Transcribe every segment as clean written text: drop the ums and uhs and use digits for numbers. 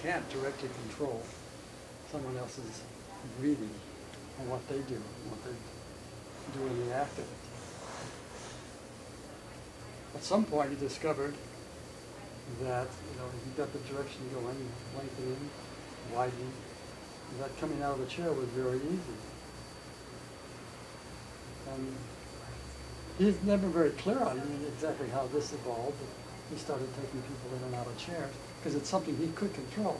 can't directly control someone else's breathing and what they do, and what they do in the act of it. At some point he discovered that, he got the direction going, lengthening, widening, and that coming out of the chair was very easy. And he's never very clear on exactly how this evolved, but he started taking people in and out of chairs, because it's something he could control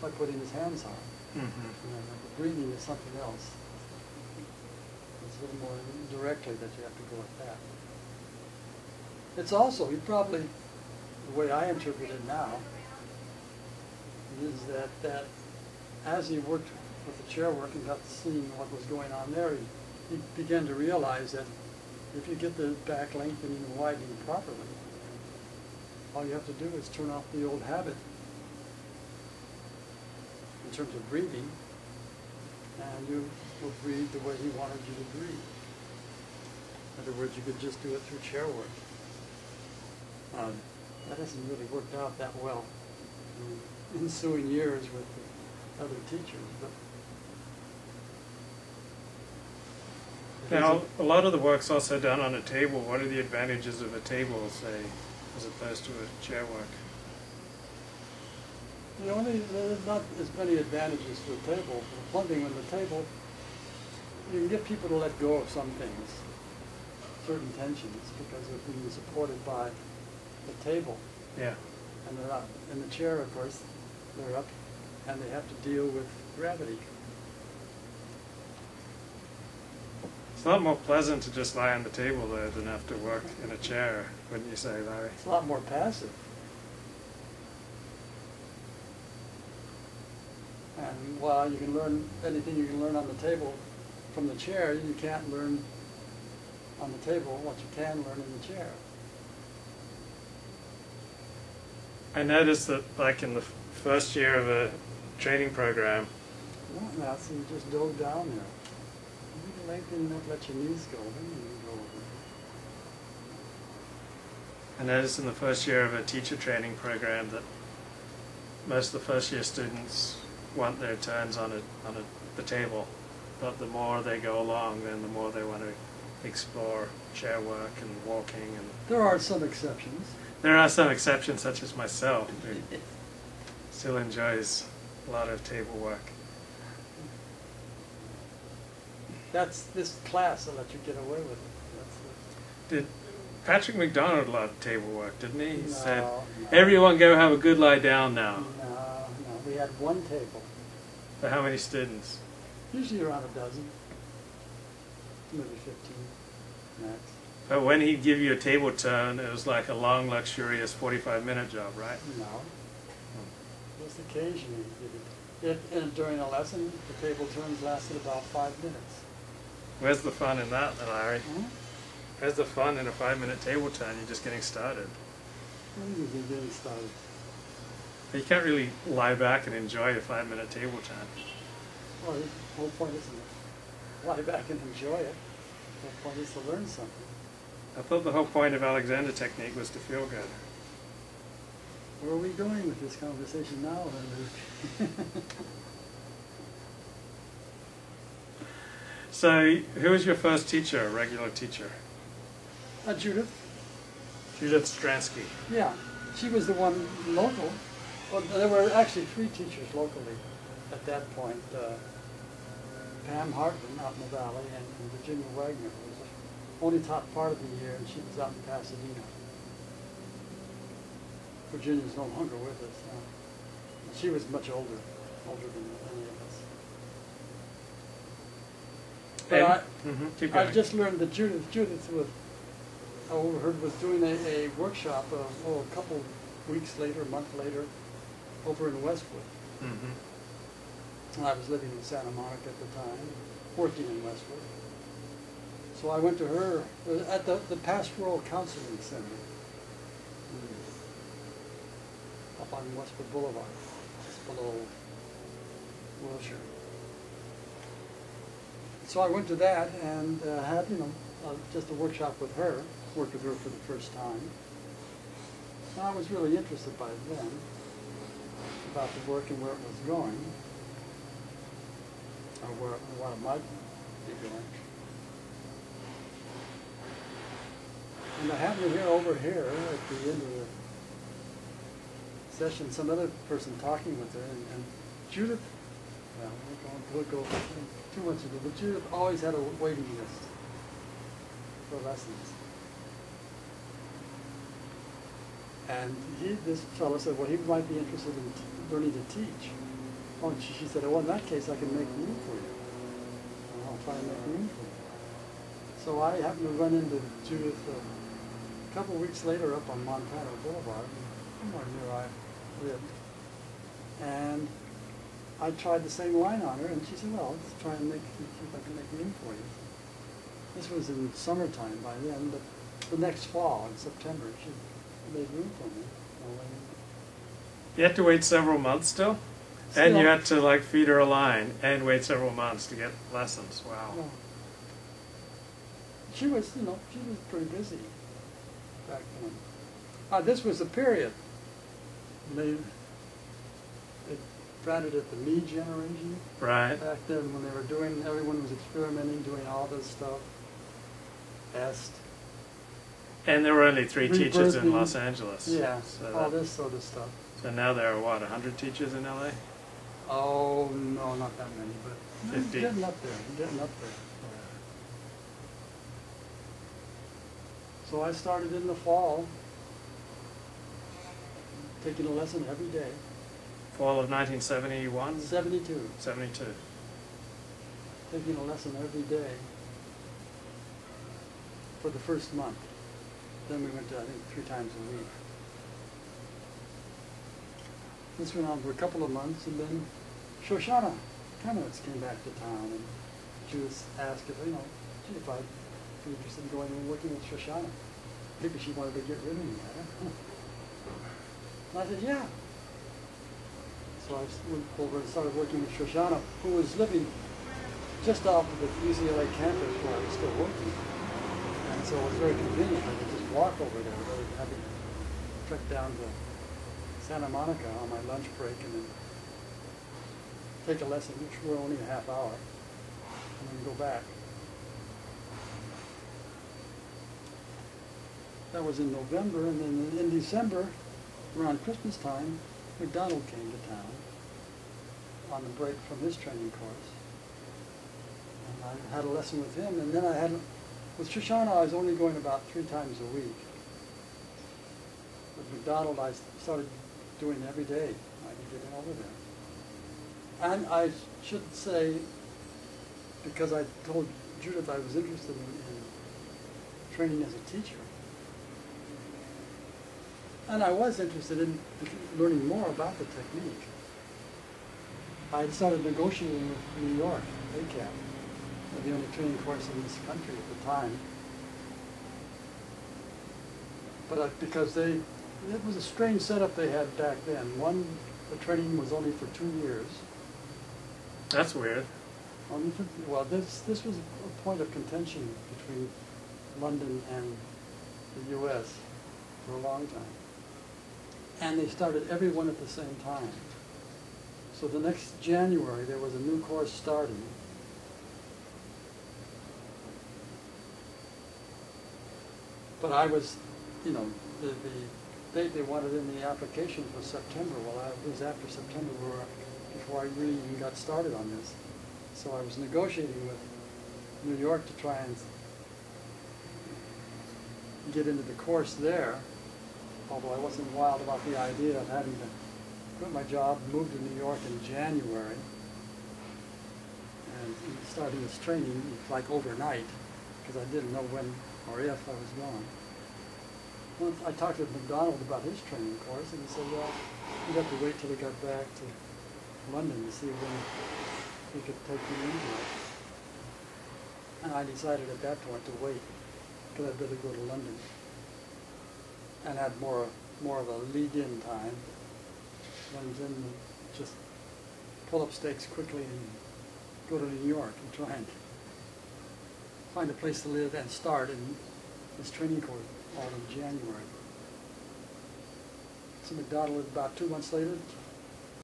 by putting his hands on. The breathing is something else. It's a little more directly that you have to go at that. It's also, he probably, the way I interpret it now, is that as he worked with the chair work and got to seeing what was going on there, he began to realize that if you get the back lengthening and widening properly, all you have to do is turn off the old habit in terms of breathing, and you will breathe the way he wanted you to breathe. In other words, you could just do it through chair work. That hasn't really worked out that well in ensuing years with the other teachers. But now, a lot of the work's also done on a table. What are the advantages of a table, say, as opposed to a chair work? There's not as many advantages to a table. One thing with the table, you can get people to let go of some things, certain tensions, because they're being supported by the table. Yeah. And they're up. In the chair, of course, they're up, and they have to deal with gravity. It's a lot more pleasant to just lie on the table, though, than have to work in a chair, wouldn't you say, Larry? It's a lot more passive. And while you can learn anything you can learn on the table from the chair, you can't learn on the table what you can learn in the chair. I noticed that, like in the first year of a training program, Now, so you just dove down there. You can lengthen enough, let your knees go, then you can go over. I noticed in the first year of a teacher training program that most of the first year students want their turns on the table, but the more they go along, then the more they want to explore chair work and walking. And There are some exceptions. there are some exceptions, such as myself, who still enjoys a lot of table work. That's this class that let you get away with it. Did Patrick McDonald loved table work, didn't he? He No, said, no. everyone go have a good lie down now. No, we had one table, For how many students? usually around a dozen, maybe 15 max. But when he'd give you a table turn, it was like a long, luxurious 45-minute job, right? No, just occasionally did it. And during a lesson, the table turns lasted about 5 minutes. Where's the fun in that, then, Larry? Hmm? Where's the fun in a 5-minute table turn? You're just getting started. You're getting started. You can't really lie back and enjoy a 5-minute table turn. Well, the whole point isn't to lie back and enjoy it. The whole point is to learn something. I thought the whole point of Alexander technique was to feel good. Where are we going with this conversation now, then, Luke? So, who was your first teacher, a regular teacher? Judith. Judith Stransky. Yeah, she was the one local. Well, there were actually 3 teachers locally at that point. Pam Hartman out in the valley, and Virginia Wagner, who was only taught part of the year, and she was out in Pasadena. Virginia's no longer with us now. She was much older than any of us. But Keep I going. just learned that Judith was, I overheard, was doing a workshop a couple weeks later, a month later, over in Westwood. And I was living in Santa Monica at the time, working in Westwood. So I went to her at the Pastoral Counseling Center up on Westwood Boulevard, just below Wilshire. So I went to that and had, just a workshop with her, worked with her for the first time. And I was really interested by then. about the work and where it was going, or what it might be going. And I happened to hear over here at the end of the session some other person talking with her, and Judith, well, we'll go too much into it, but Judith always had a waiting list for lessons. And this fellow said, well, he might be interested in learning to teach. Oh, and she said, well, in that case, I can make room for you. And I'll try and make room for you. So I happened to run into Judith a couple of weeks later up on Montana Boulevard, somewhere near I lived. And I tried the same line on her, and she said, well, let's try and see if I can make room for you. This was in summertime by then, but the next fall, in September, she made room for me. You had to wait several months still? And you had to like feed her a line and wait several months to get lessons. Wow. Well, she was, she was pretty busy back then. This was a period. They branded it the me generation. Right. Back then when they were doing, everyone was experimenting, doing all this stuff. EST. And there were only 3 teachers in Los Angeles. Yeah, so all this sort of stuff. So now there are, what, 100 teachers in LA? Oh, no, not that many, but 50. Getting up there, getting up there. So I started in the fall, taking a lesson every day. Fall of 1971? 72. 72. Taking a lesson every day for the first month. Then we went to, I think, 3 times a week. This went on for a couple of months, and then Shoshana Kamenetz came back to town, and Judith asked if, if I'd be interested in going and working with Shoshana. Maybe she wanted to get rid of me. And I said, yeah. So I went over and started working with Shoshana, who was living just off of the UCLA campus where I was still working. And so it was very convenient. I could just walk over there rather than having to trek down to Santa Monica on my lunch break and then take a lesson, which were only a half hour, and then go back. That was in November, and then in December, around Christmas time, McDonald came to town on the break from his training course. And I had a lesson with him, and then I had, with Shoshana, I was only going about 3 times a week. With McDonald, I started doing every day. I could get over there. And I should say, because I told Judith I was interested in training as a teacher, and I was interested in learning more about the technique, I had started negotiating with New York, ACAP, the only training course in this country at the time. But because it was a strange setup they had back then. One, the training was only for 2 years. That's weird. Well, this was a point of contention between London and the U.S. for a long time. And they started everyone at the same time. So the next January, there was a new course starting. But I was, the date they wanted in the application was September. Well, it was after September before I really even got started on this. So I was negotiating with New York to try and get into the course there, although I wasn't wild about the idea of having to quit my job, move to New York in January, and starting this training like overnight, because I didn't know when or if I was going. Well, I talked to McDonald about his training course, and he said, well, you'd have to wait till he got back to London to see when he could take me into it. And I decided at that point to wait, because I'd better go to London and have more of a lead-in time than just pull up stakes quickly and go to New York and try and find a place to live and start in this training course all in January. So McDonald, about 2 months later,